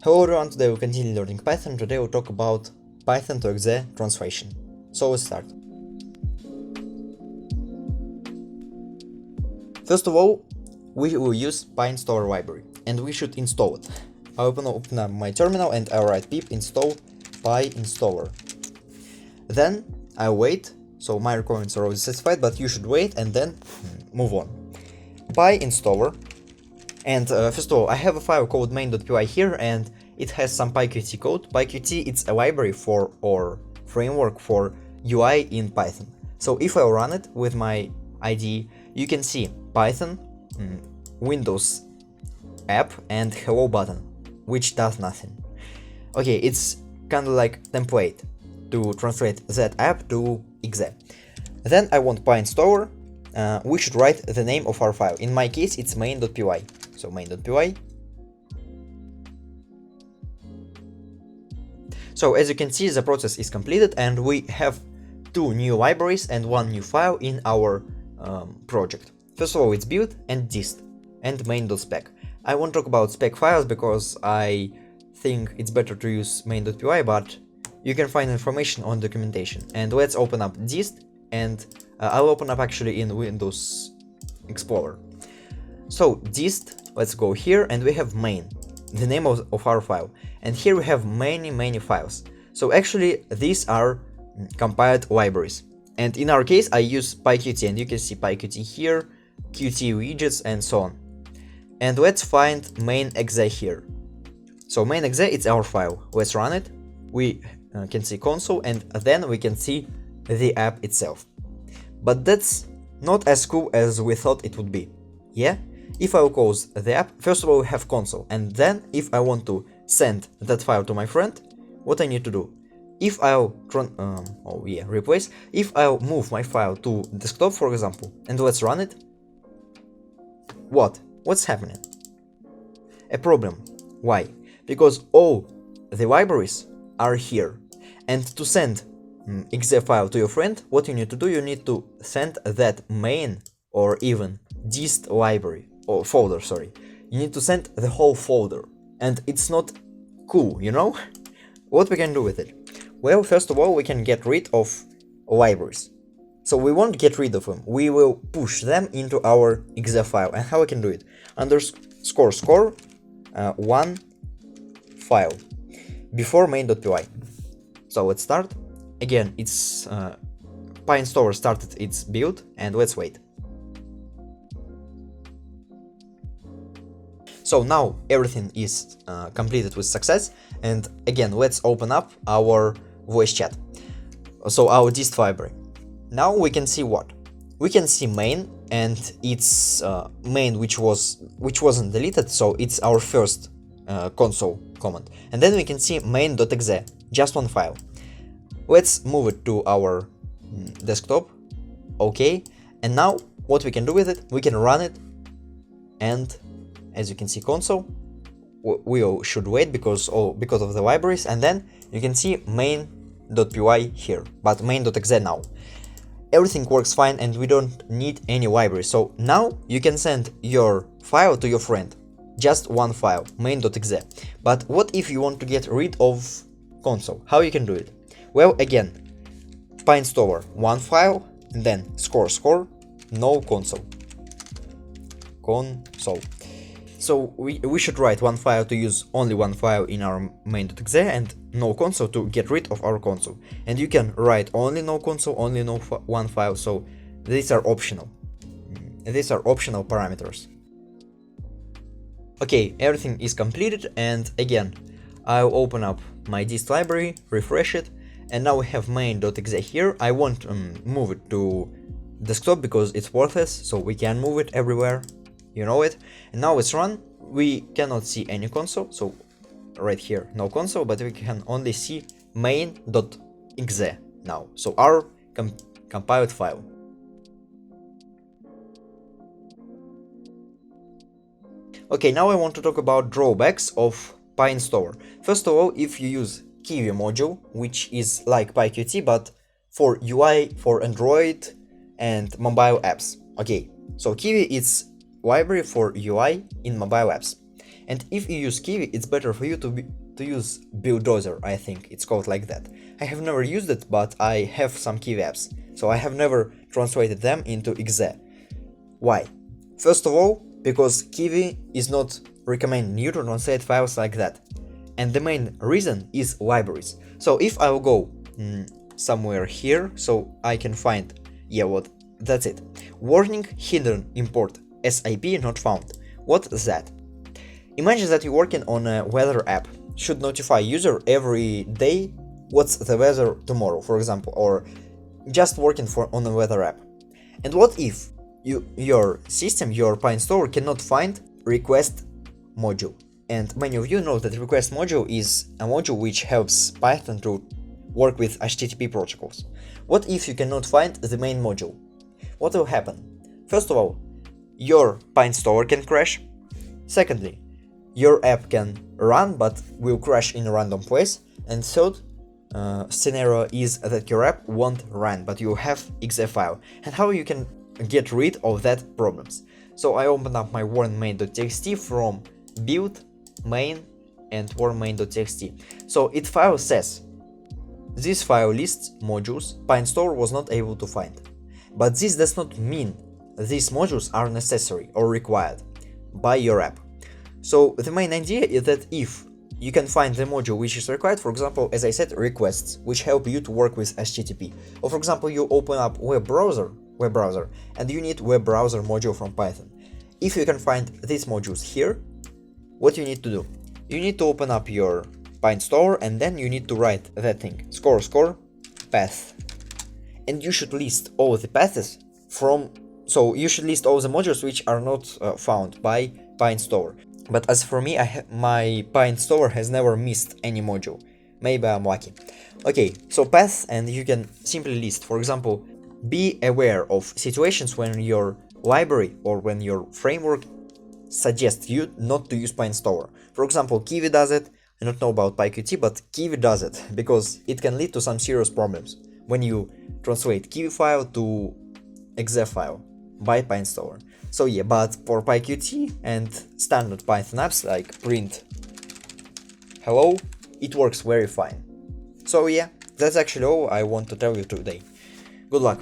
Hello everyone, today we'll continue learning Python. Today we'll talk about Python to EXE translation. So let's start. First of all, we will use PyInstaller library and we should install it. I'll open up my terminal and I'll write pip install PyInstaller. Then I'll wait, so my requirements are already satisfied, but you should wait and then move on. PyInstaller. And first of all, I have a file called main.py here, and it has some PyQt code. PyQt, it's a library for or framework for UI in Python. So if I run it with my IDE, you can see Python, Windows app, and hello button, which does nothing. Okay, it's kind of like template to translate that app to EXE. Then I want PyInstaller. We should write the name of our file. In my case, it's main.py. So main.py. So as you can see, the process is completed and we have two new libraries and one new file in our project. First of all, it's build and dist and main.spec. I won't talk about spec files because I think it's better to use main.py, but you can find information on documentation. And let's open up dist, and I'll open up actually in Windows Explorer. So dist, let's go here, and we have main, the name of our file. And here we have many files. So actually these are compiled libraries. And in our case I use PyQt, and you can see PyQt here, Qt widgets, and so on. And let's find main.exe here. So main.exe, it's our file. Let's run it. We can see console, and then we can see the app itself. But that's not as cool as we thought it would be. Yeah? If I will close the app, first of all we have console, and then if I want to send that file to my friend, what I need to do? If I'll replace, if I'll move my file to desktop, for example, and let's run it, what's happening? A problem. Why? Because all the libraries are here, and to send exe file to your friend, what you need to do, you need to send that main or even dist library or folder, sorry. You need to send the whole folder, and it's not cool, you know? What we can do with it? Well, first of all, we can get rid of libraries. So we won't get rid of them, we will push them into our exe file. And how we can do it? Underscore score one file before main.py. So let's start. Again, it's PyInstaller started its build, and let's wait. So now everything is completed with success, and again let's open up our voice chat, so our dist library. Now we can see what? We can see main, and it's main which wasn't deleted, so it's our first console command. And then we can see main.exe, just one file. Let's move it to our desktop. Okay, and now what we can do with it? We can run it, and as you can see console, we should wait because of the libraries, and then you can see main.py here, but main.exe now. Everything works fine and we don't need any library. So now you can send your file to your friend, just one file, main.exe. But what if you want to get rid of console? How you can do it? Well, again, PyInstaller, one file, and then score no console. So we should write one file to use only one file in our main.exe, and no console to get rid of our console. And you can write only no console, only no one file, so these are optional. These are optional parameters. Okay, everything is completed, and again, I'll open up my dist library, refresh it, and now we have main.exe here. I won't move it to desktop because it's worthless, so we can move it everywhere. You know it. And now let's run. We cannot see any console, so right here no console, but we can only see main.exe now, so our compiled file. Okay, now I want to talk about drawbacks of PyInstaller. First of all, if you use Kiwi module, which is like PyQt but for UI for Android and mobile apps. Okay, so Kiwi is library for UI in mobile apps. And if you use Kiwi, it's better for you to use Bulldozer, I think it's called like that. I have never used it, but I have some Kiwi apps, so I have never translated them into EXE. Why? First of all, because Kiwi is not recommending you to translate files like that. And the main reason is libraries. So if I will go somewhere here, so I can find, that's it. Warning, hidden import, SIP not found. What is that? Imagine that you're working on a weather app, should notify user every day what's the weather tomorrow, for example, or just working on a weather app. And what if your system, your PineStore cannot find request module? And many of you know that request module is a module which helps Python to work with HTTP protocols. What if you cannot find the main module? What will happen? First of all, your PineStore can crash. Secondly, your app can run but will crash in a random place. And third scenario is that your app won't run but you have EXE file. And how you can get rid of that problems? So I open up my warn main.txt from build main and warn main.txt. So it file says this file lists modules PineStore was not able to find. But this does not mean these modules are necessary or required by your app. So the main idea is that if you can find the module which is required, for example, as I said, requests, which help you to work with HTTP. Or for example, you open up web browser, and you need web browser module from Python. If you can find these modules here, what you need to do? You need to open up your PineStore and then you need to write that thing, score path. And you should list all the paths so you should list all the modules which are not found by PineStore. But as for me, my PineStore has never missed any module. Maybe I'm lucky. Okay, so path, and you can simply list. For example, be aware of situations when your library or when your framework suggests you not to use PineStore. For example, Kiwi does it. I don't know about PyQt, but Kiwi does it because it can lead to some serious problems when you translate Kiwi file to EXE file by PineStore. So yeah, but for PyQt and standard Python apps like print hello, it works very fine. So yeah, that's actually all I want to tell you today. Good luck!